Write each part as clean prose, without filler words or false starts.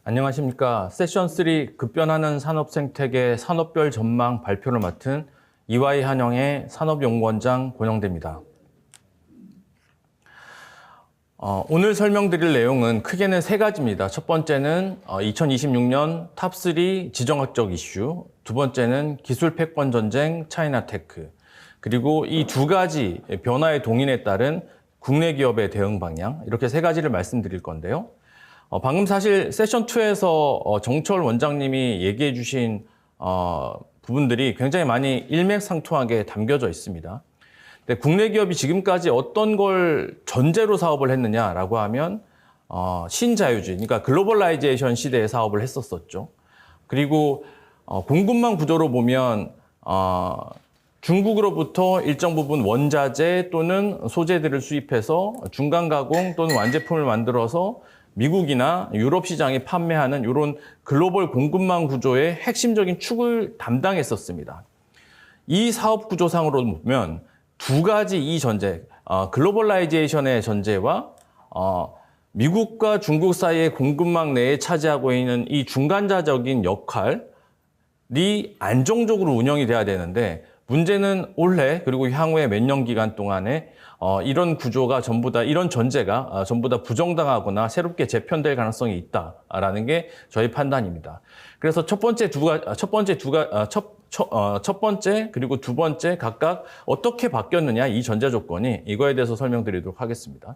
안녕하십니까. 세션 3 급변하는 산업 생태계 산업별 전망 발표를 맡은 EY 한영의 산업연구원장 권영대입니다. 오늘 설명드릴 내용은 크게는 세 가지입니다. 첫 번째는 2026년 탑3 지정학적 이슈, 두 번째는 기술 패권 전쟁 차이나 테크, 그리고 이 두 가지 변화의 동인에 따른 국내 기업의 대응 방향, 이렇게 세 가지를 말씀드릴 건데요. 방금 사실 세션 2에서 정철 원장님이 얘기해 주신 부분들이 굉장히 많이 일맥상통하게 담겨져 있습니다. 근데 국내 기업이 지금까지 어떤 걸 전제로 사업을 했느냐라고 하면 신자유주의, 그러니까 글로벌라이제이션 시대에 사업을 했었었죠. 그리고 공급망 구조로 보면 중국으로부터 일정 부분 원자재 또는 소재들을 수입해서 중간 가공 또는 완제품을 만들어서 미국이나 유럽 시장에 판매하는 이런 글로벌 공급망 구조의 핵심적인 축을 담당했었습니다. 이 사업 구조상으로 보면 두 가지 이 전제, 글로벌라이제이션의 전제와 미국과 중국 사이의 공급망 내에 차지하고 있는 이 중간자적인 역할이 안정적으로 운영이 돼야 되는데, 문제는 올해 그리고 향후에 몇 년 기간 동안에 이런 구조가 전부 다, 이런 전제가 전부 다 부정당하거나 새롭게 재편될 가능성이 있다라는 게 저희 판단입니다. 그래서 첫 번째 그리고 두 번째 각각 어떻게 바뀌었느냐, 이 전제 조건이, 이거에 대해서 설명드리도록 하겠습니다.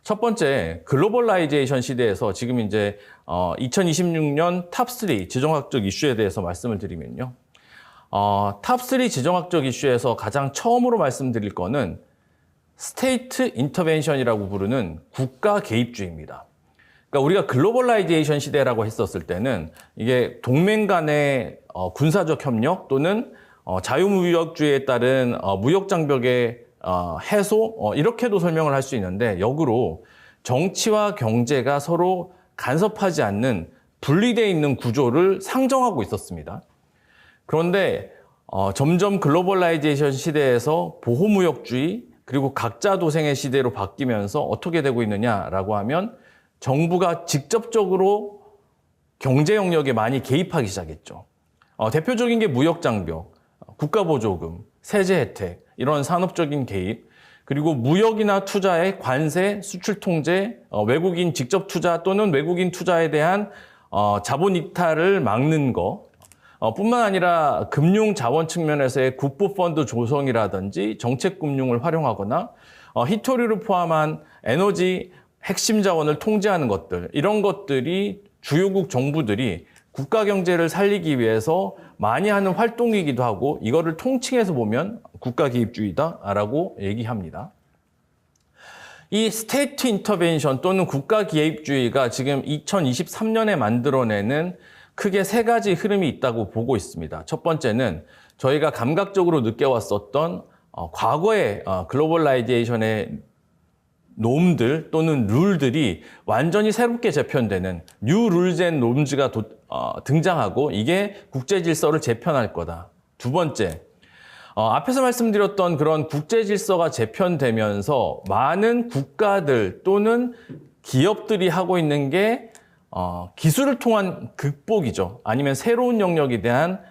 첫 번째, 글로벌라이제이션 시대에서 지금 이제 2026년 탑3 지정학적 이슈에 대해서 말씀을 드리면요. 탑3 지정학적 이슈에서 가장 처음으로 말씀드릴 거는 스테이트 인터벤션이라고 부르는 국가 개입주의입니다. 그러니까 우리가 글로벌라이제이션 시대라고 했었을 때는 이게 동맹 간의 군사적 협력 또는 자유무역주의에 따른 무역 장벽의 해소, 이렇게도 설명을 할 수 있는데, 역으로 정치와 경제가 서로 간섭하지 않는 분리되어 있는 구조를 상정하고 있었습니다. 그런데 점점 글로벌라이제이션 시대에서 보호무역주의 그리고 각자 도생의 시대로 바뀌면서 어떻게 되고 있느냐라고 하면 정부가 직접적으로 경제 영역에 많이 개입하기 시작했죠. 대표적인 게 무역장벽, 국가보조금, 세제 혜택, 이런 산업적인 개입, 그리고 무역이나 투자의 관세, 수출 통제, 외국인 직접 투자 또는 외국인 투자에 대한 자본 이탈을 막는 거, 뿐만 아니라 금융 자원 측면에서의 국부펀드 조성이라든지 정책금융을 활용하거나 희토류를 포함한 에너지 핵심 자원을 통제하는 것들, 이런 것들이 주요국 정부들이 국가 경제를 살리기 위해서 많이 하는 활동이기도 하고, 이거를 통칭해서 보면 국가 개입주의다라고 얘기합니다. 이 스테이트 인터벤션 또는 국가 개입주의가 지금 2023년에 만들어내는 크게 세 가지 흐름이 있다고 보고 있습니다. 첫 번째는 저희가 감각적으로 느껴왔었던 과거의 글로벌라이제이션의 놈들 또는 룰들이 완전히 새롭게 재편되는 뉴 룰즈 앤 놈즈가 등장하고, 이게 국제 질서를 재편할 거다. 두 번째, 앞에서 말씀드렸던 그런 국제 질서가 재편되면서 많은 국가들 또는 기업들이 하고 있는 게 기술을 통한 극복이죠. 아니면 새로운 영역에 대한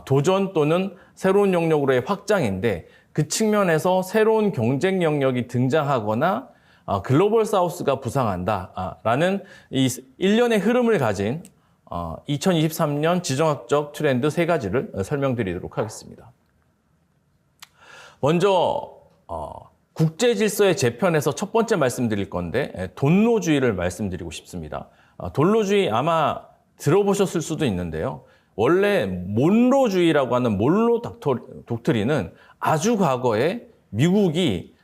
도전 또는 새로운 영역으로의 확장인데, 그 측면에서 새로운 경쟁 영역이 등장하거나 글로벌 사우스가 부상한다라는 이 일련의 흐름을 가진 2023년 지정학적 트렌드 세 가지를 설명드리도록 하겠습니다. 먼저 국제 질서의 재편에서 첫 번째 말씀드릴 건데, 돈노주의를 말씀드리고 싶습니다. 돈노주의 아마 들어보셨을 수도 있는데요. 원래 몬로주의라고 하는 몬로 독트린은 아주 과거에 미국이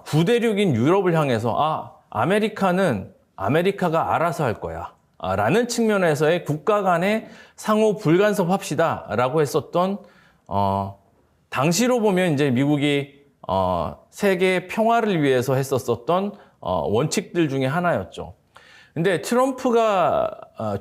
구대륙인 유럽을 향해서 아메리카가 알아서 할 거야 라는 측면에서의 국가 간의 상호 불간섭합시다 라고 했었던, 당시로 보면 이제 미국이 세계 평화를 위해서 했었던 원칙들 중에 하나였죠. 근데 트럼프가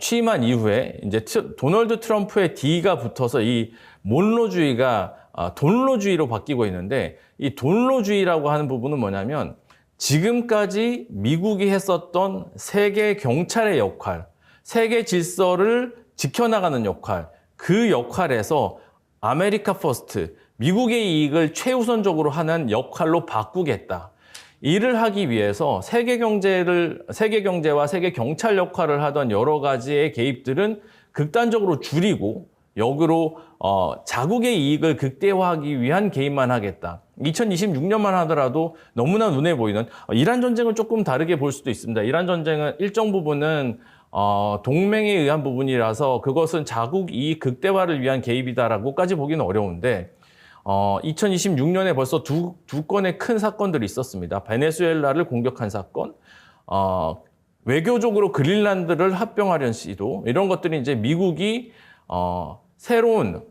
취임한 이후에 이제 도널드 트럼프의 D가 붙어서 이 몬로주의가 돈로주의로 바뀌고 있는데, 이 돈로주의라고 하는 부분은 뭐냐면 지금까지 미국이 했었던 세계 경찰의 역할, 세계 질서를 지켜나가는 역할, 그 역할에서 아메리카 퍼스트, 미국의 이익을 최우선적으로 하는 역할로 바꾸겠다. 이를 하기 위해서 세계 경제와 세계 경찰 역할을 하던 여러 가지의 개입들은 극단적으로 줄이고 역으로 자국의 이익을 극대화하기 위한 개입만 하겠다. 2026년만 하더라도 너무나 눈에 보이는 이란 전쟁을 조금 다르게 볼 수도 있습니다. 이란 전쟁은 일정 부분은 동맹에 의한 부분이라서 그것은 자국 이익 극대화를 위한 개입이다라고까지 보기는 어려운데 2026년에 벌써 두 건의 큰 사건들이 있었습니다. 베네수엘라를 공격한 사건, 외교적으로 그린란드를 합병하려는 시도, 이런 것들이 이제 미국이 새로운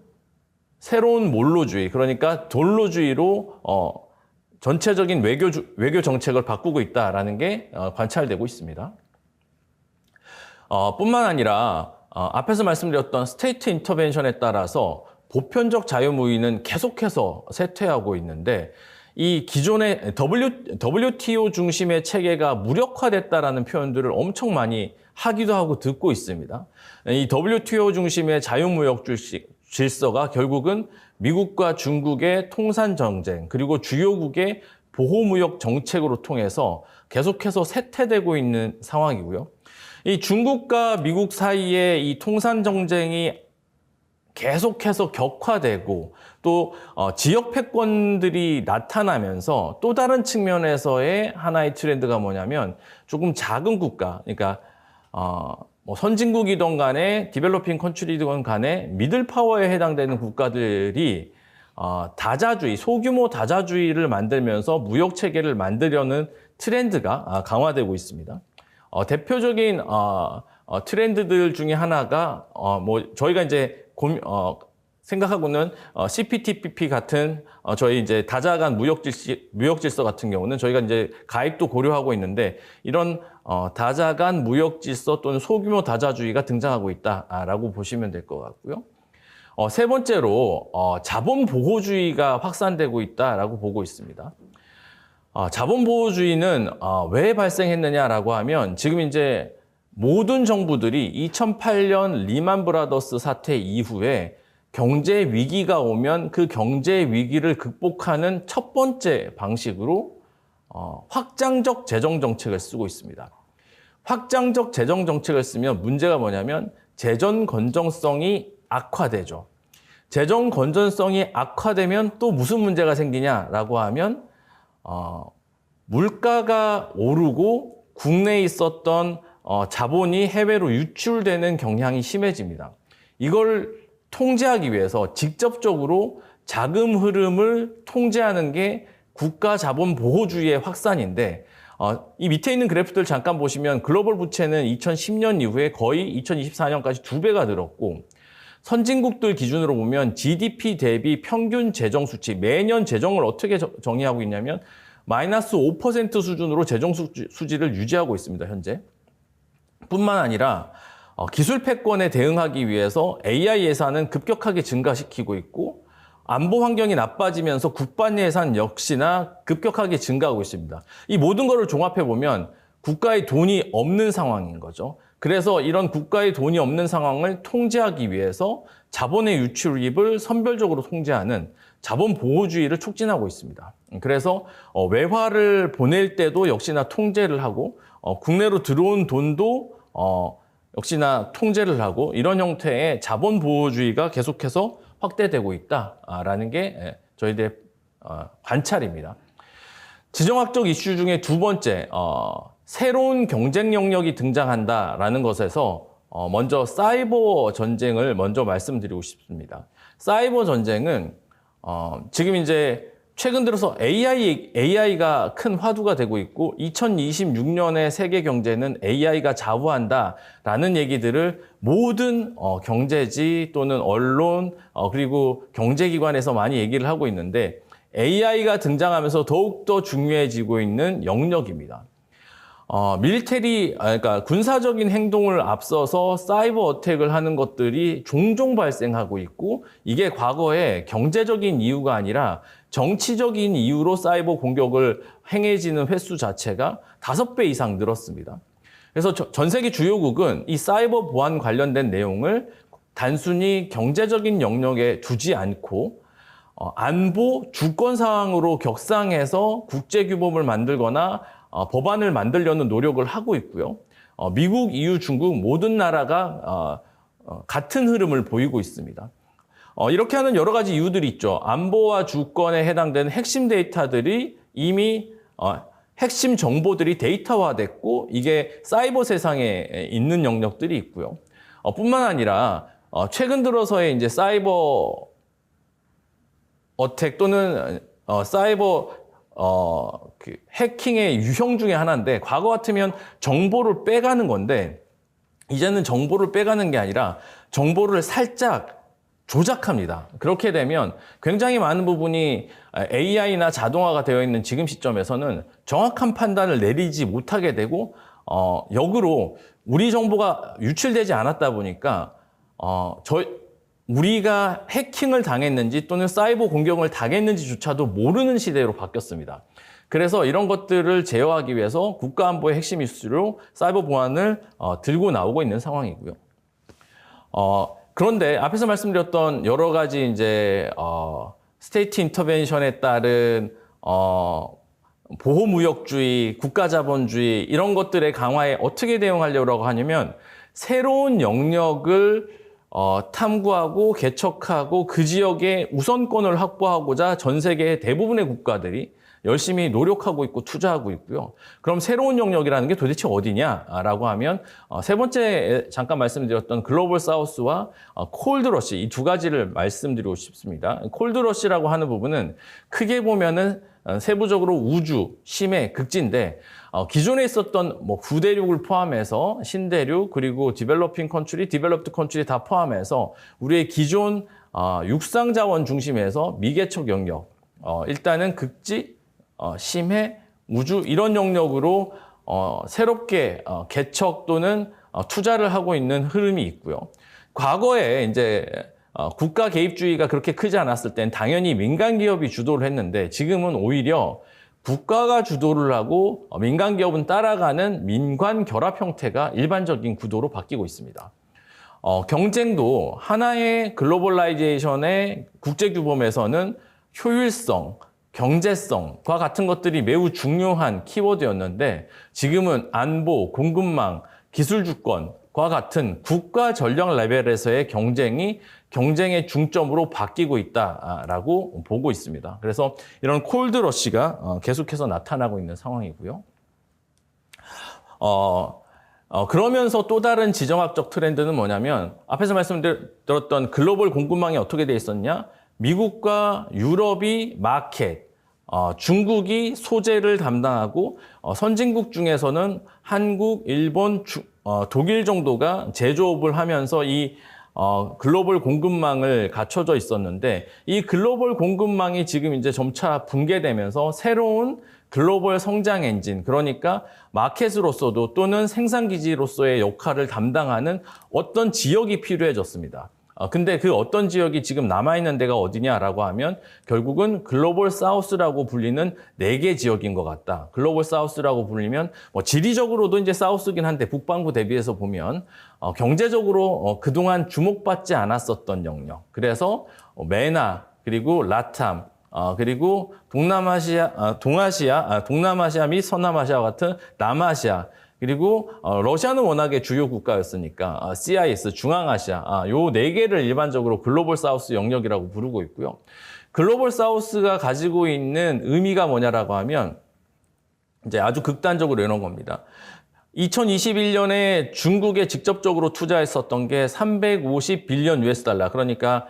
몰로주의, 그러니까 돌로주의로 전체적인 외교 정책을 바꾸고 있다라는 게 관찰되고 있습니다. 뿐만 아니라 앞에서 말씀드렸던 스테이트 인터벤션에 따라서 보편적 자유무역은 계속해서 쇠퇴하고 있는데 이 기존의 WTO 중심의 체계가 무력화됐다라는 표현들을 엄청 많이 하기도 하고 듣고 있습니다. 이 WTO 중심의 자유무역 질서가 결국은 미국과 중국의 통산 정쟁 그리고 주요국의 보호무역 정책으로 통해서 계속해서 쇠퇴되고 있는 상황이고요. 이 중국과 미국 사이의 이 통산 정쟁이 계속해서 격화되고 또 지역 패권들이 나타나면서 또 다른 측면에서의 하나의 트렌드가 뭐냐면 조금 작은 국가, 그러니까 뭐 선진국이든 간에 디벨로핑 컨트리든 간에 미들 파워에 해당되는 국가들이 다자주의, 소규모 다자주의를 만들면서 무역 체계를 만들려는 트렌드가 강화되고 있습니다. 대표적인 트렌드들 중에 하나가 뭐 저희가 이제 생각하고는 CPTPP 같은 저희 이제 다자간 무역 질서 같은 경우는 저희가 이제 가입도 고려하고 있는데 이런 다자간 무역 질서 또는 소규모 다자주의가 등장하고 있다라고 보시면 될 것 같고요. 세 번째로 자본 보호주의가 확산되고 있다라고 보고 있습니다. 자본 보호주의는 왜 발생했느냐라고 하면 지금 이제 모든 정부들이 2008년 리만 브라더스 사태 이후에 경제 위기가 오면 그 경제 위기를 극복하는 첫 번째 방식으로 확장적 재정 정책을 쓰고 있습니다. 확장적 재정 정책을 쓰면 문제가 뭐냐면 재정 건전성이 악화되죠. 재정 건전성이 악화되면 또 무슨 문제가 생기냐라고 하면 물가가 오르고 국내에 있었던 자본이 해외로 유출되는 경향이 심해집니다. 이걸 통제하기 위해서 직접적으로 자금 흐름을 통제하는 게 국가 자본 보호주의의 확산인데 이 밑에 있는 그래프들 잠깐 보시면 글로벌 부채는 2010년 이후에 거의 2024년까지 2배가 늘었고 선진국들 기준으로 보면 GDP 대비 평균 재정 수치, 매년 재정을 어떻게 정의하고 있냐면 마이너스 5% 수준으로 재정 수지를 유지하고 있습니다, 현재. 뿐만 아니라 기술 패권에 대응하기 위해서 AI 예산은 급격하게 증가시키고 있고 안보 환경이 나빠지면서 국방 예산 역시나 급격하게 증가하고 있습니다. 이 모든 것을 종합해 보면 국가의 돈이 없는 상황인 거죠. 그래서 이런 국가의 돈이 없는 상황을 통제하기 위해서 자본의 유출입을 선별적으로 통제하는 자본 보호주의를 촉진하고 있습니다. 그래서 외화를 보낼 때도 역시나 통제를 하고 국내로 들어온 돈도 역시나 통제를 하고 이런 형태의 자본 보호주의가 계속해서 확대되고 있다라는 게 저희들의 관찰입니다. 지정학적 이슈 중에 두 번째, 새로운 경쟁 영역이 등장한다라는 것에서 먼저 사이버 전쟁을 먼저 말씀드리고 싶습니다. 사이버 전쟁은 지금 이제 최근 들어서 AI가 큰 화두가 되고 있고 2026년의 세계 경제는 AI가 좌우한다라는 얘기들을 모든 경제지 또는 언론 그리고 경제기관에서 많이 얘기를 하고 있는데 AI가 등장하면서 더욱더 중요해지고 있는 영역입니다. 그러니까 군사적인 행동을 앞서서 사이버 어택을 하는 것들이 종종 발생하고 있고 이게 과거에 경제적인 이유가 아니라 정치적인 이유로 사이버 공격을 행해지는 횟수 자체가 5배 이상 늘었습니다. 그래서 전 세계 주요국은 이 사이버 보안 관련된 내용을 단순히 경제적인 영역에 두지 않고 안보, 주권 사항으로 격상해서 국제규범을 만들거나 법안을 만들려는 노력을 하고 있고요. 미국, EU, 중국 모든 나라가 같은 흐름을 보이고 있습니다. 이렇게 하는 여러 가지 이유들이 있죠. 안보와 주권에 해당되는 핵심 데이터들이 이미 핵심 정보들이 데이터화됐고 이게 사이버 세상에 있는 영역들이 있고요. 뿐만 아니라 최근 들어서의 이제 사이버 어택 또는 사이버 그 해킹의 유형 중에 하나인데 과거 같으면 정보를 빼가는 건데 이제는 정보를 빼가는 게 아니라 정보를 살짝 조작합니다. 그렇게 되면 굉장히 많은 부분이 AI나 자동화가 되어 있는 지금 시점에서는 정확한 판단을 내리지 못하게 되고 역으로 우리 정보가 유출되지 않았다 보니까 우리가 해킹을 당했는지 또는 사이버 공격을 당했는지조차도 모르는 시대로 바뀌었습니다. 그래서 이런 것들을 제어하기 위해서 국가안보의 핵심 이슈로 사이버 보안을 들고 나오고 있는 상황이고요. 그런데 앞에서 말씀드렸던 여러 가지 이제 스테이트 인터벤션에 따른 보호무역주의, 국가자본주의 이런 것들의 강화에 어떻게 대응하려고 하냐면 새로운 영역을 탐구하고 개척하고 그 지역의 우선권을 확보하고자 전 세계의 대부분의 국가들이 열심히 노력하고 있고 투자하고 있고요. 그럼 새로운 영역이라는 게 도대체 어디냐라고 하면 세 번째 잠깐 말씀드렸던 글로벌 사우스와 콜드러시 이 두 가지를 말씀드리고 싶습니다. 콜드러시라고 하는 부분은 크게 보면은 세부적으로 우주, 심해, 극지인데 기존에 있었던 뭐 구대륙을 포함해서 신대륙 그리고 디벨로핑 컨트리, 디벨롭드 컨트리 다 포함해서 우리의 기존 육상 자원 중심에서 미개척 영역 일단은 극지 심해, 우주 이런 영역으로 새롭게 개척 또는 투자를 하고 있는 흐름이 있고요. 과거에 이제 국가 개입주의가 그렇게 크지 않았을 땐 당연히 민간 기업이 주도를 했는데 지금은 오히려 국가가 주도를 하고 민간 기업은 따라가는 민관 결합 형태가 일반적인 구도로 바뀌고 있습니다. 경쟁도 하나의 글로벌라이제이션의 국제규범에서는 효율성, 경제성과 같은 것들이 매우 중요한 키워드였는데 지금은 안보, 공급망, 기술주권과 같은 국가 전력 레벨에서의 경쟁의 중점으로 바뀌고 있다라고 보고 있습니다. 그래서 이런 콜드러시가 계속해서 나타나고 있는 상황이고요. 그러면서 또 다른 지정학적 트렌드는 뭐냐면 앞에서 말씀드렸던 글로벌 공급망이 어떻게 돼 있었냐? 미국과 유럽이 마켓, 중국이 소재를 담당하고 선진국 중에서는 한국, 일본, 독일 정도가 제조업을 하면서 이 글로벌 공급망을 갖춰져 있었는데 이 글로벌 공급망이 지금 이제 점차 붕괴되면서 새로운 글로벌 성장 엔진, 그러니까 마켓으로서도 또는 생산기지로서의 역할을 담당하는 어떤 지역이 필요해졌습니다. 근데 그 어떤 지역이 지금 남아있는 데가 어디냐라고 하면 결국은 글로벌 사우스라고 불리는 4개 지역인 것 같다. 글로벌 사우스라고 불리면 뭐 지리적으로도 이제 사우스긴 한데 북반구 대비해서 보면 경제적으로 그동안 주목받지 않았었던 영역. 그래서 메나 그리고 라탐 그리고 동남아시아 및 서남아시아 같은 남아시아 그리고 러시아는 워낙에 주요 국가였으니까 CIS, 중앙아시아 요 4개를 일반적으로 글로벌 사우스 영역이라고 부르고 있고요. 글로벌 사우스가 가지고 있는 의미가 뭐냐라고 하면 이제 아주 극단적으로 이런 겁니다. 2021년에 중국에 직접적으로 투자했었던 게 350 빌리언 US 달러 그러니까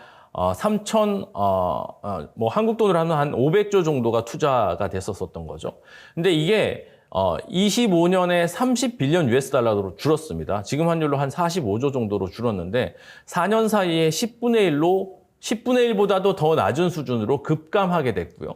뭐 한국 돈으로 하면 한 500조 정도가 투자가 됐었던 거죠. 근데 이게 25년에 30 빌리언 US 달러로 줄었습니다. 지금 환율로 한 45조 정도로 줄었는데 4년 사이에 10분의 1보다도 더 낮은 수준으로 급감하게 됐고요.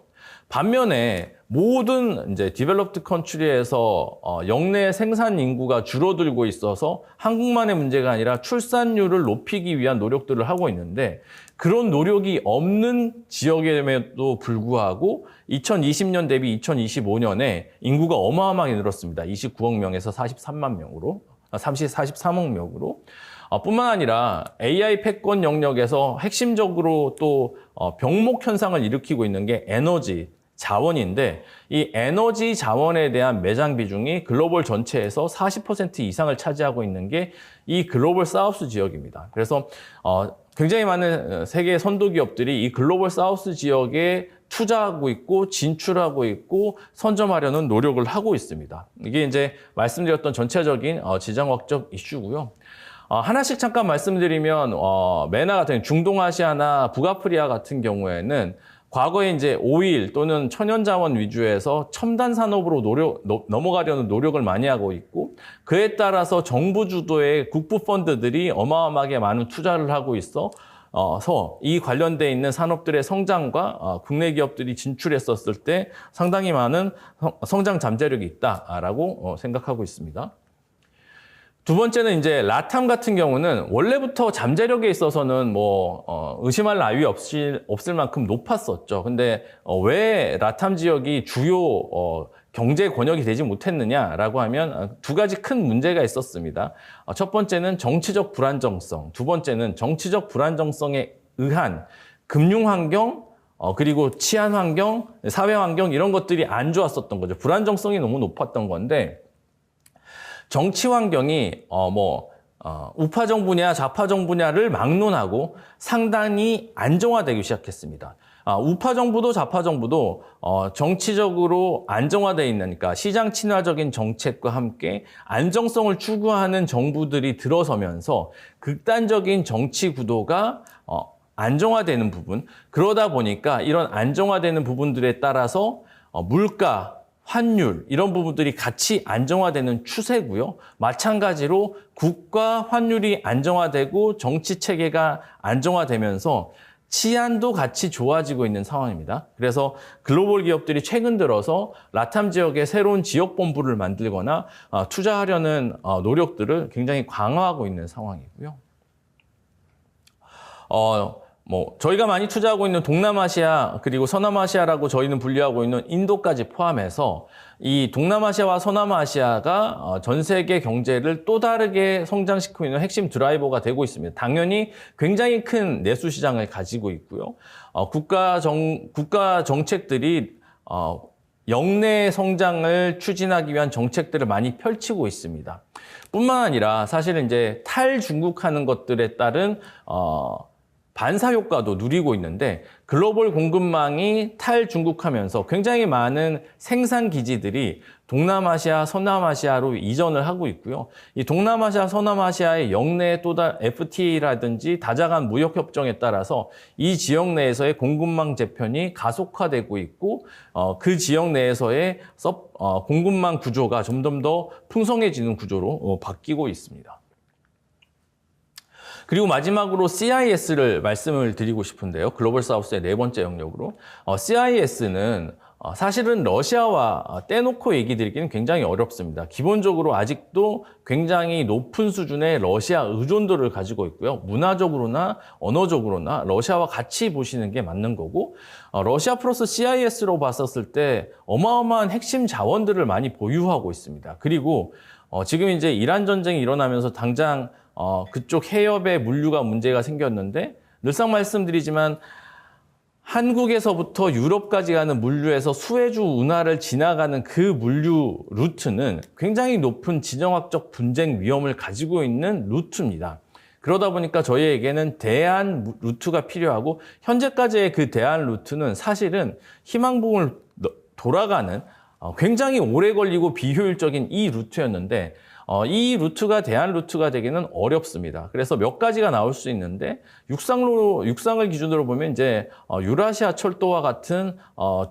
반면에 모든 이제 디벨롭드 컨트리에서 영내 생산 인구가 줄어들고 있어서 한국만의 문제가 아니라 출산율을 높이기 위한 노력들을 하고 있는데 그런 노력이 없는 지역임에도 불구하고 2020년 대비 2025년에 인구가 어마어마하게 늘었습니다. 29억 명에서 43만 명으로, 43억 명으로. 뿐만 아니라 AI 패권 영역에서 핵심적으로 또 병목 현상을 일으키고 있는 게 에너지, 자원인데 이 에너지 자원에 대한 매장 비중이 글로벌 전체에서 40% 이상을 차지하고 있는 게 이 글로벌 사우스 지역입니다. 그래서 굉장히 많은 세계 선도 기업들이 이 글로벌 사우스 지역에 투자하고 있고 진출하고 있고 선점하려는 노력을 하고 있습니다. 이게 이제 말씀드렸던 전체적인 지정학적 이슈고요. 하나씩 잠깐 말씀드리면 메나 같은 중동아시아나 북아프리카 같은 경우에는 과거에 이제 오일 또는 천연자원 위주에서 첨단 산업으로 넘어가려는 노력을 많이 하고 있고 그에 따라서 정부 주도의 국부 펀드들이 어마어마하게 많은 투자를 하고 있어서 이 관련돼 있는 산업들의 성장과 국내 기업들이 진출했었을 때 상당히 많은 성장 잠재력이 있다라고 생각하고 있습니다. 두 번째는 이제 라탐 같은 경우는 원래부터 잠재력에 있어서는 의심할 나위 없을 만큼 높았었죠. 근데 왜 라탐 지역이 주요 경제 권역이 되지 못했느냐라고 하면 두 가지 큰 문제가 있었습니다. 첫 번째는 정치적 불안정성, 두 번째는 정치적 불안정성에 의한 금융 환경, 그리고 치안 환경, 사회 환경 이런 것들이 안 좋았었던 거죠. 불안정성이 너무 높았던 건데 정치 환경이 우파 정부냐 좌파 정부냐를 막론하고 상당히 안정화되기 시작했습니다. 우파 정부도 좌파 정부도 정치적으로 안정화되어 있는, 그러니까 시장 친화적인 정책과 함께 안정성을 추구하는 정부들이 들어서면서 극단적인 정치 구도가 안정화되는 부분, 그러다 보니까 이런 안정화되는 부분들에 따라서 물가, 환율 이런 부분들이 같이 안정화되는 추세고요. 마찬가지로 국가 환율이 안정화되고 정치 체계가 안정화되면서 치안도 같이 좋아지고 있는 상황입니다. 그래서 글로벌 기업들이 최근 들어서 라탐 지역에 새로운 지역 본부를 만들거나 투자하려는 노력들을 굉장히 강화하고 있는 상황이고요. 저희가 많이 투자하고 있는 동남아시아 그리고 서남아시아라고 저희는 분류하고 있는 인도까지 포함해서 이 동남아시아와 서남아시아가 전 세계 경제를 또 다르게 성장시키고 있는 핵심 드라이버가 되고 있습니다. 당연히 굉장히 큰 내수 시장을 가지고 있고요. 국가 정책들이 영내 성장을 추진하기 위한 정책들을 많이 펼치고 있습니다. 뿐만 아니라 사실은 이제 탈중국하는 것들에 따른 반사 효과도 누리고 있는데 글로벌 공급망이 탈중국하면서 굉장히 많은 생산 기지들이 동남아시아, 서남아시아로 이전을 하고 있고요. 이 동남아시아, 서남아시아의 영내 FTA라든지 다자간 무역협정에 따라서 이 지역 내에서의 공급망 재편이 가속화되고 있고 그 지역 내에서의 공급망 구조가 점점 더 풍성해지는 구조로 바뀌고 있습니다. 그리고 마지막으로 CIS를 말씀을 드리고 싶은데요. 글로벌 사우스의 네 번째 영역으로. CIS는 사실은 러시아와 떼놓고 얘기 드리기는 굉장히 어렵습니다. 기본적으로 아직도 굉장히 높은 수준의 러시아 의존도를 가지고 있고요. 문화적으로나 언어적으로나 러시아와 같이 보시는 게 맞는 거고, 러시아 플러스 CIS로 봤었을 때 어마어마한 핵심 자원들을 많이 보유하고 있습니다. 그리고 지금 이제 이란 전쟁이 일어나면서 당장 그쪽 해협에 물류가 문제가 생겼는데 늘상 말씀드리지만 한국에서부터 유럽까지 가는 물류에서 수에즈 운하를 지나가는 그 물류 루트는 굉장히 높은 지정학적 분쟁 위험을 가지고 있는 루트입니다. 그러다 보니까 저희에게는 대안 루트가 필요하고 현재까지의 그 대안 루트는 사실은 희망봉을 돌아가는 굉장히 오래 걸리고 비효율적인 이 루트였는데 이 루트가 대안 루트가 되기는 어렵습니다. 그래서 몇 가지가 나올 수 있는데 육상을 기준으로 보면 이제 유라시아 철도와 같은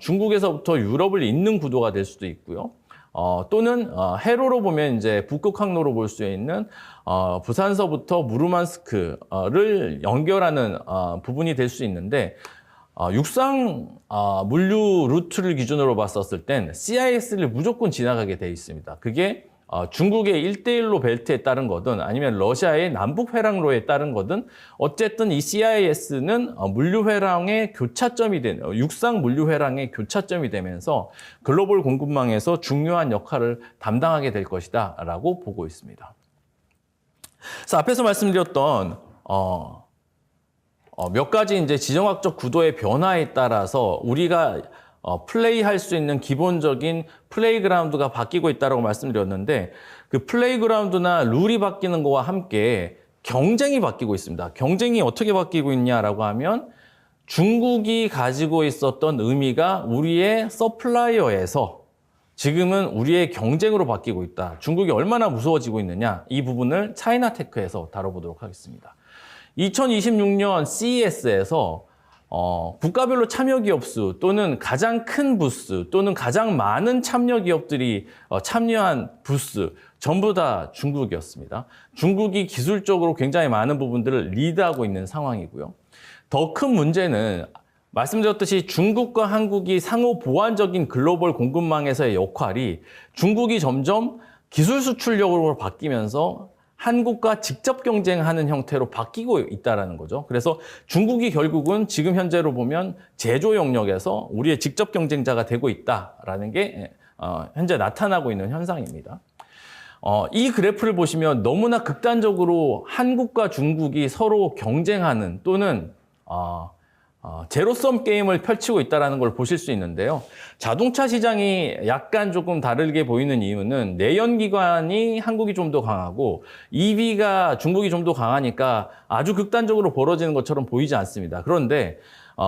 중국에서부터 유럽을 잇는 구도가 될 수도 있고요. 또는 해로로 보면 이제 북극 항로로 볼 수 있는 부산서부터 무르만스크를 연결하는 부분이 될 수 있는데 육상 물류 루트를 기준으로 봤었을 땐 CIS를 무조건 지나가게 돼 있습니다. 그게 중국의 1대1로 벨트에 따른 거든 아니면 러시아의 남북 회랑로에 따른 거든 어쨌든 이 CIS는 물류 회랑의 교차점이 육상 물류 회랑의 교차점이 되면서 글로벌 공급망에서 중요한 역할을 담당하게 될 것이다라고 보고 있습니다. 그래서 앞에서 말씀드렸던 몇 가지 이제 지정학적 구도의 변화에 따라서 우리가 플레이할 수 있는 기본적인 플레이그라운드가 바뀌고 있다고 말씀드렸는데 그 플레이그라운드나 룰이 바뀌는 것과 함께 경쟁이 바뀌고 있습니다. 경쟁이 어떻게 바뀌고 있냐라고 하면 중국이 가지고 있었던 의미가 우리의 서플라이어에서 지금은 우리의 경쟁으로 바뀌고 있다. 중국이 얼마나 무서워지고 있느냐 이 부분을 차이나테크에서 다뤄보도록 하겠습니다. 2026년 CES에서 국가별로 참여 기업 수 또는 가장 큰 부스 또는 가장 많은 참여 기업들이 참여한 부스 전부 다 중국이었습니다. 중국이 기술적으로 굉장히 많은 부분들을 리드하고 있는 상황이고요. 더 큰 문제는 말씀드렸듯이 중국과 한국이 상호 보완적인 글로벌 공급망에서의 역할이 중국이 점점 기술 수출력으로 바뀌면서 한국과 직접 경쟁하는 형태로 바뀌고 있다는 거죠. 그래서 중국이 결국은 지금 현재로 보면 제조 영역에서 우리의 직접 경쟁자가 되고 있다라는 게 현재 나타나고 있는 현상입니다. 이 그래프를 보시면 너무나 극단적으로 한국과 중국이 서로 경쟁하는 또는 제로섬 게임을 펼치고 있다는 걸 보실 수 있는데요. 자동차 시장이 약간 조금 다르게 보이는 이유는 내연기관이 한국이 좀 더 강하고 EV가 중국이 좀 더 강하니까 아주 극단적으로 벌어지는 것처럼 보이지 않습니다. 그런데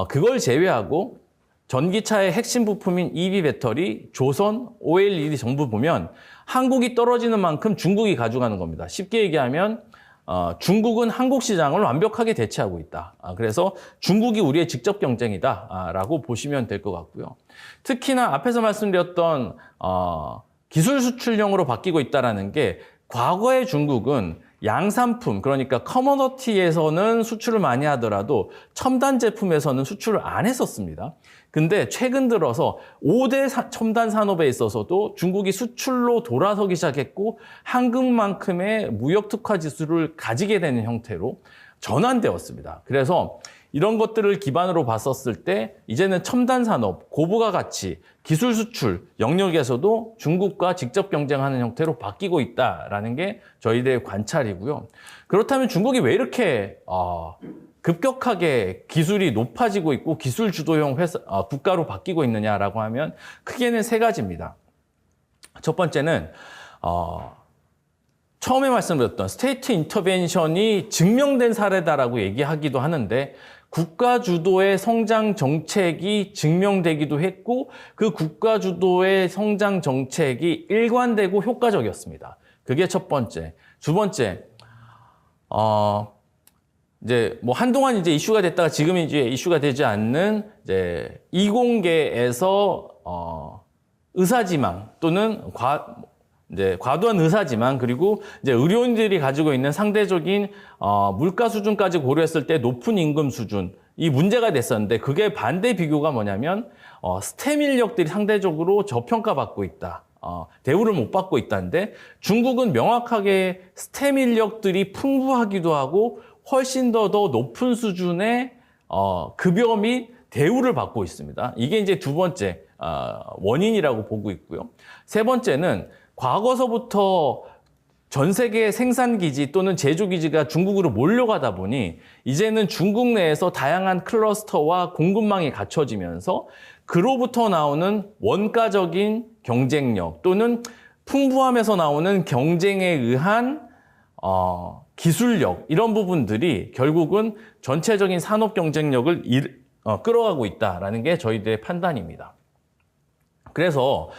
그걸 제외하고 전기차의 핵심 부품인 EV 배터리, 조선, OLED 전부 보면 한국이 떨어지는 만큼 중국이 가져가는 겁니다. 쉽게 얘기하면 중국은 한국 시장을 완벽하게 대체하고 있다. 그래서 중국이 우리의 직접 경쟁이다라고 보시면 될 것 같고요. 특히나 앞에서 말씀드렸던 기술 수출형으로 바뀌고 있다는 게 과거의 중국은 양산품, 그러니까 커머더티에서는 수출을 많이 하더라도 첨단 제품에서는 수출을 안 했었습니다. 근데 최근 들어서 5대 첨단 산업에 있어서도 중국이 수출로 돌아서기 시작했고 한국만큼의 무역 특화 지수를 가지게 되는 형태로 전환되었습니다. 그래서 이런 것들을 기반으로 봤었을 때 이제는 첨단 산업, 고부가 가치, 기술 수출 영역에서도 중국과 직접 경쟁하는 형태로 바뀌고 있다라는 게 저희들의 관찰이고요. 그렇다면 중국이 왜 이렇게 급격하게 기술이 높아지고 있고 기술 주도형 국가로 바뀌고 있느냐라고 하면 크게는 세 가지입니다. 첫 번째는 처음에 말씀드렸던 스테이트 인터벤션이 증명된 사례다라고 얘기하기도 하는데 국가 주도의 성장 정책이 증명되기도 했고 그 국가 주도의 성장 정책이 일관되고 효과적이었습니다. 그게 첫 번째. 두 번째, 이제 뭐 한동안 이제 이슈가 됐다가 지금 이제 이슈가 되지 않는 이제 이공계에서 의사지망 또는 과도한 의사지망 그리고 이제 의료인들이 가지고 있는 상대적인 물가 수준까지 고려했을 때 높은 임금 수준 이 문제가 됐었는데 그게 반대 비교가 뭐냐면 스템 인력들이 상대적으로 저평가받고 있다. 대우를 못 받고 있다는데 중국은 명확하게 스템 인력들이 풍부하기도 하고 훨씬 더 높은 수준의 급여 및 대우를 받고 있습니다. 이게 이제 두 번째 원인이라고 보고 있고요. 세 번째는 과거서부터 전 세계 생산기지 또는 제조기지가 중국으로 몰려가다 보니 이제는 중국 내에서 다양한 클러스터와 공급망이 갖춰지면서 그로부터 나오는 원가적인 경쟁력 또는 풍부함에서 나오는 경쟁에 의한 기술력 이런 부분들이 결국은 전체적인 산업 경쟁력을 끌어가고 있다라는 게 저희들의 판단입니다. 그래서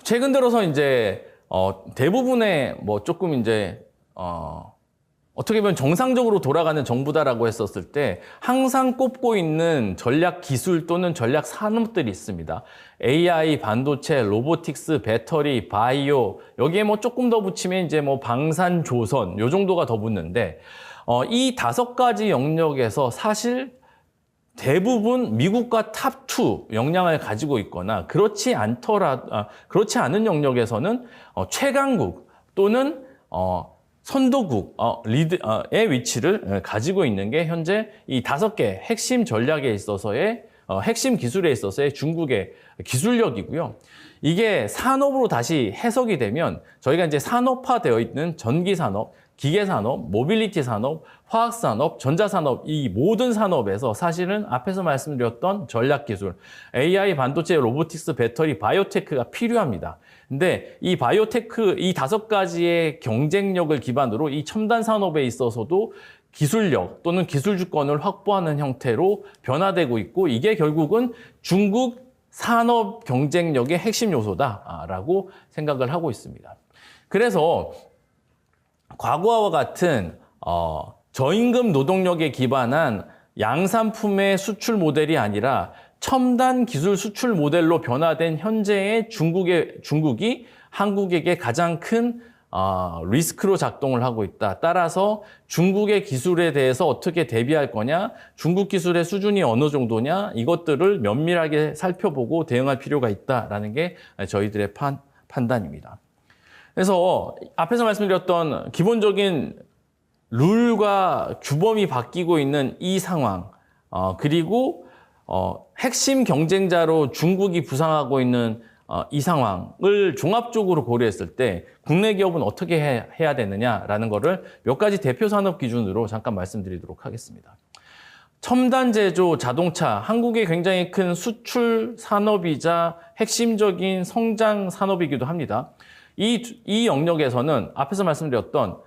최근 들어서 이제 대부분의 뭐 조금 이제 어떻게 보면 정상적으로 돌아가는 정부다라고 했었을 때 항상 꼽고 있는 전략 기술 또는 전략 산업들이 있습니다. AI, 반도체, 로보틱스, 배터리, 바이오 여기에 뭐 조금 더 붙이면 이제 뭐 방산, 조선 요 정도가 더 붙는데 이 5가지 영역에서 사실 대부분 미국과 탑2 역량을 가지고 있거나 그렇지 않은 영역에서는 최강국 또는 선도국의 위치를 가지고 있는 게 현재 이 5개 핵심 전략에 있어서의 핵심 기술에 있어서의 중국의 기술력이고요. 이게 산업으로 다시 해석이 되면 저희가 이제 산업화되어 있는 전기산업, 기계산업, 모빌리티 산업, 화학산업, 전자산업 이 모든 산업에서 사실은 앞에서 말씀드렸던 전략기술, AI, 반도체, 로보틱스, 배터리, 바이오테크가 필요합니다. 근데 이 바이오테크 이 5가지의 경쟁력을 기반으로 이 첨단 산업에 있어서도 기술력 또는 기술 주권을 확보하는 형태로 변화되고 있고 이게 결국은 중국 산업 경쟁력의 핵심 요소다라고 생각을 하고 있습니다. 그래서 과거와 같은 저임금 노동력에 기반한 양산품의 수출 모델이 아니라 첨단 기술 수출 모델로 변화된 현재의 중국이 한국에게 가장 큰 리스크로 작동을 하고 있다. 따라서 중국의 기술에 대해서 어떻게 대비할 거냐, 중국 기술의 수준이 어느 정도냐, 이것들을 면밀하게 살펴보고 대응할 필요가 있다라는 게 저희들의 판단입니다. 그래서 앞에서 말씀드렸던 기본적인 룰과 규범이 바뀌고 있는 이 상황, 그리고 핵심 경쟁자로 중국이 부상하고 있는 이 상황을 종합적으로 고려했을 때 국내 기업은 어떻게 해야 되느냐라는 거를 몇 가지 대표 산업 기준으로 잠깐 말씀드리도록 하겠습니다. 첨단 제조, 자동차, 한국의 굉장히 큰 수출 산업이자 핵심적인 성장 산업이기도 합니다. 이 영역에서는 앞에서 말씀드렸던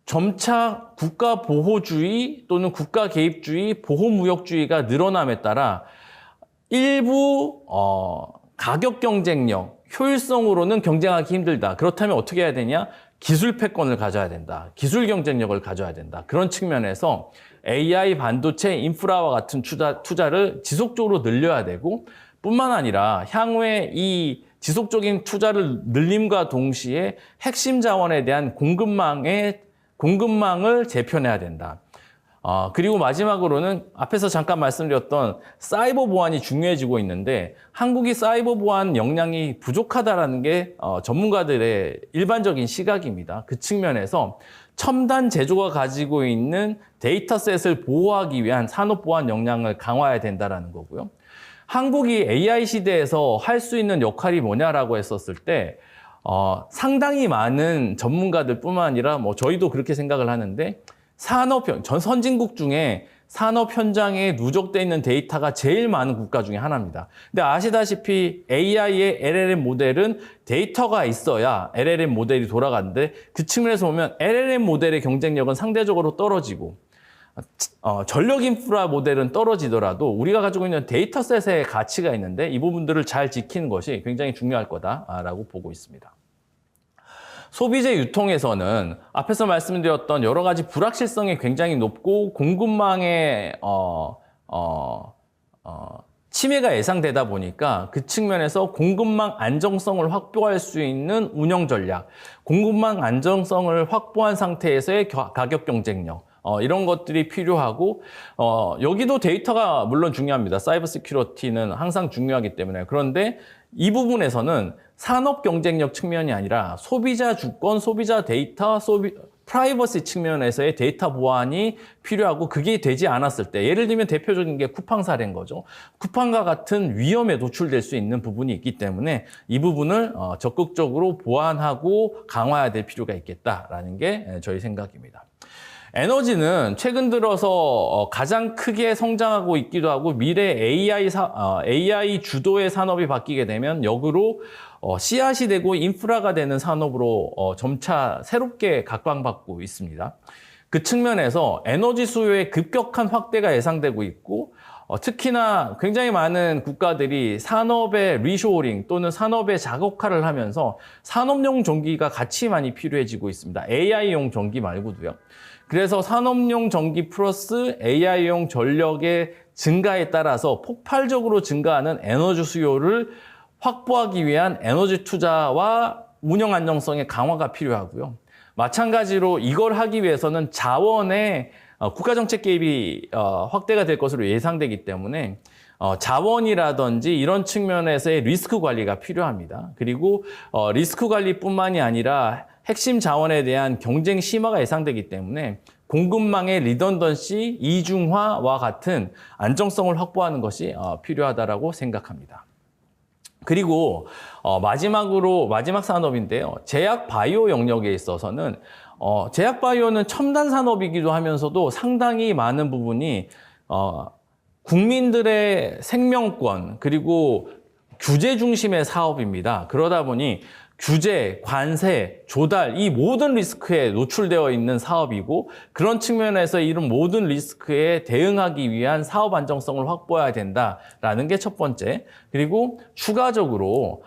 점차 국가 보호주의 또는 국가 개입주의, 보호무역주의가 늘어남에 따라 일부 가격 경쟁력, 효율성으로는 경쟁하기 힘들다. 그렇다면 어떻게 해야 되냐? 기술 패권을 가져야 된다. 기술 경쟁력을 가져야 된다. 그런 측면에서 AI, 반도체, 인프라와 같은 투자를 지속적으로 늘려야 되고 뿐만 아니라 향후에 이 지속적인 투자를 늘림과 동시에 핵심 자원에 대한 공급망을 재편해야 된다. 그리고 마지막으로는 앞에서 잠깐 말씀드렸던 사이버 보안이 중요해지고 있는데 한국이 사이버 보안 역량이 부족하다라는 게 전문가들의 일반적인 시각입니다. 그 측면에서 첨단 제조가 가지고 있는 데이터셋을 보호하기 위한 산업 보안 역량을 강화해야 된다라는 거고요. 한국이 AI 시대에서 할 수 있는 역할이 뭐냐라고 했었을 때 상당히 많은 전문가들 뿐만 아니라 저희도 그렇게 생각을 하는데 전 선진국 중에 산업 현장에 누적되어 있는 데이터가 제일 많은 국가 중에 하나입니다. 근데 아시다시피 AI의 LLM 모델은 데이터가 있어야 LLM 모델이 돌아가는데 그 측면에서 보면 LLM 모델의 경쟁력은 상대적으로 떨어지고 전력 인프라 모델은 떨어지더라도 우리가 가지고 있는 데이터셋의 가치가 있는데 이 부분들을 잘 지키는 것이 굉장히 중요할 거다라고 보고 있습니다. 소비재 유통에서는 앞에서 말씀드렸던 여러 가지 불확실성이 굉장히 높고 공급망의 침해가 예상되다 보니까 그 측면에서 공급망 안정성을 확보할 수 있는 운영 전략, 공급망 안정성을 확보한 상태에서의 가격 경쟁력, 이런 것들이 필요하고 여기도 데이터가 물론 중요합니다. 사이버 시큐리티는 항상 중요하기 때문에. 그런데 이 부분에서는 산업 경쟁력 측면이 아니라 소비자 주권, 소비자 데이터, 프라이버시 측면에서의 데이터 보안이 필요하고 그게 되지 않았을 때 예를 들면 대표적인 게 쿠팡 사례인 거죠. 쿠팡과 같은 위험에 노출될 수 있는 부분이 있기 때문에 이 부분을 적극적으로 보완하고 강화해야 될 필요가 있겠다라는 게 저희 생각입니다. 에너지는 최근 들어서 가장 크게 성장하고 있기도 하고 미래 AI 주도의 산업이 바뀌게 되면 역으로 씨앗이 되고 인프라가 되는 산업으로 점차 새롭게 각광받고 있습니다. 그 측면에서 에너지 수요의 급격한 확대가 예상되고 있고 특히나 굉장히 많은 국가들이 산업의 리쇼어링 또는 산업의 자국화를 하면서 산업용 전기가 같이 많이 필요해지고 있습니다. AI용 전기 말고도요. 그래서 산업용 전기 플러스 AI용 전력의 증가에 따라서 폭발적으로 증가하는 에너지 수요를 확보하기 위한 에너지 투자와 운영 안정성의 강화가 필요하고요. 마찬가지로 이걸 하기 위해서는 자원의 국가정책 개입이 확대가 될 것으로 예상되기 때문에 자원이라든지 이런 측면에서의 리스크 관리가 필요합니다. 그리고 리스크 관리뿐만이 아니라 핵심 자원에 대한 경쟁 심화가 예상되기 때문에 공급망의 리던던시, 이중화와 같은 안정성을 확보하는 것이 필요하다라고 생각합니다. 그리고 마지막 산업인데요. 제약 바이오 영역에 있어서는 제약 바이오는 첨단 산업이기도 하면서도 상당히 많은 부분이 국민들의 생명권 그리고 규제 중심의 사업입니다. 그러다 보니 규제, 관세, 조달 이 모든 리스크에 노출되어 있는 사업이고 그런 측면에서 이런 모든 리스크에 대응하기 위한 사업 안정성을 확보해야 된다라는 게 첫 번째. 그리고 추가적으로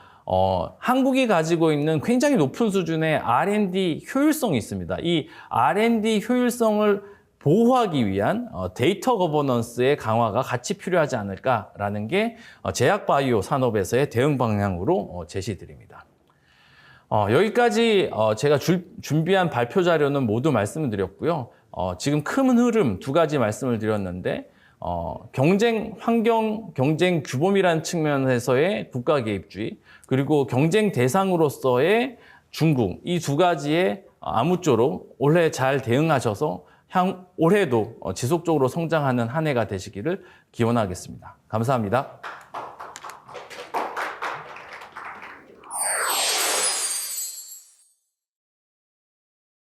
한국이 가지고 있는 굉장히 높은 수준의 R&D 효율성이 있습니다. 이 R&D 효율성을 보호하기 위한 데이터 거버넌스의 강화가 같이 필요하지 않을까라는 게 제약 바이오 산업에서의 대응 방향으로 제시드립니다. 여기까지 제가 준비한 발표 자료는 모두 말씀을 드렸고요. 지금 큰 흐름 두 가지 말씀을 드렸는데 경쟁 환경, 경쟁 규범이라는 측면에서의 국가 개입주의, 그리고 경쟁 대상으로서의 중국, 이 두 가지에 아무쪼록 올해 잘 대응하셔서 올해도 지속적으로 성장하는 한 해가 되시기를 기원하겠습니다. 감사합니다.